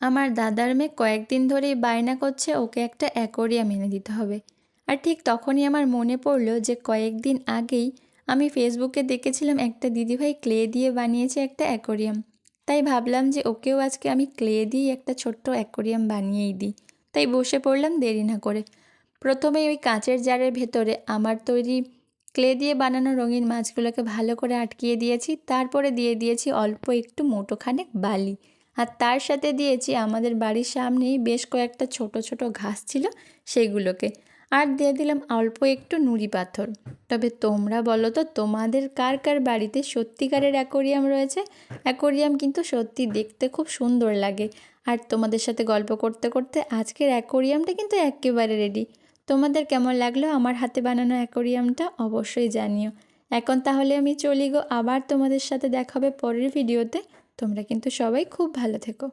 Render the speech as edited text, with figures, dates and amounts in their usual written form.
আমার দাদার মেয়ে কয়েকদিন ধরেই বায়না করছে ওকে একটা অ্যাকোরিয়াম এনে দিতে হবে। আর ঠিক তখনই আমার মনে পড়লো যে কয়েকদিন আগেই আমি ফেসবুকে দেখেছিলাম একটা দিদিভাই ক্লে দিয়ে বানিয়েছে একটা অ্যাকোরিয়াম। তাই ভাবলাম যে ওকেও আজকে আমি ক্লে দিয়ে একটা ছোট্ট অ্যাকোরিয়াম বানিয়েই দিই। তাই বসে পড়লাম দেরি না করে। প্রথমেই ওই কাঁচের জারের ভেতরে আমার তৈরি ক্লে দিয়ে বানানো রঙিন মাছগুলোকে ভালো করে আটকিয়ে দিয়েছি। তারপরে দিয়ে দিয়েছি অল্প একটু মুঠোখানেক বালি। আর তার সাথে দিয়েছি আমাদের বাড়ির সামনেই বেশ কয়েকটা ছোট ছোট ঘাস ছিল সেগুলোকে। আর দিয়ে দিলাম অল্প একটু নুড়ি পাথর। তবে তোমরা বলো তো তোমাদের কার কার বাড়িতে সত্যিকারের অ্যাকোরিয়াম রয়েছে? অ্যাকোরিয়াম কিন্তু সত্যি দেখতে খুব সুন্দর লাগে। আর তোমাদের সাথে গল্প করতে করতে আজকের অ্যাকোরিয়ামটা কিন্তু একেবারে রেডি। তোমাদের কেমন লাগলো আমার হাতে বানানো অ্যাকোরিয়ামটা অবশ্যই জানিও। এখন তাহলে আমি চলি গো, আবার তোমাদের সাথে দেখা হবে পরের ভিডিওতে। তোমরা কিন্তু সবাই খুব ভালো থেকো।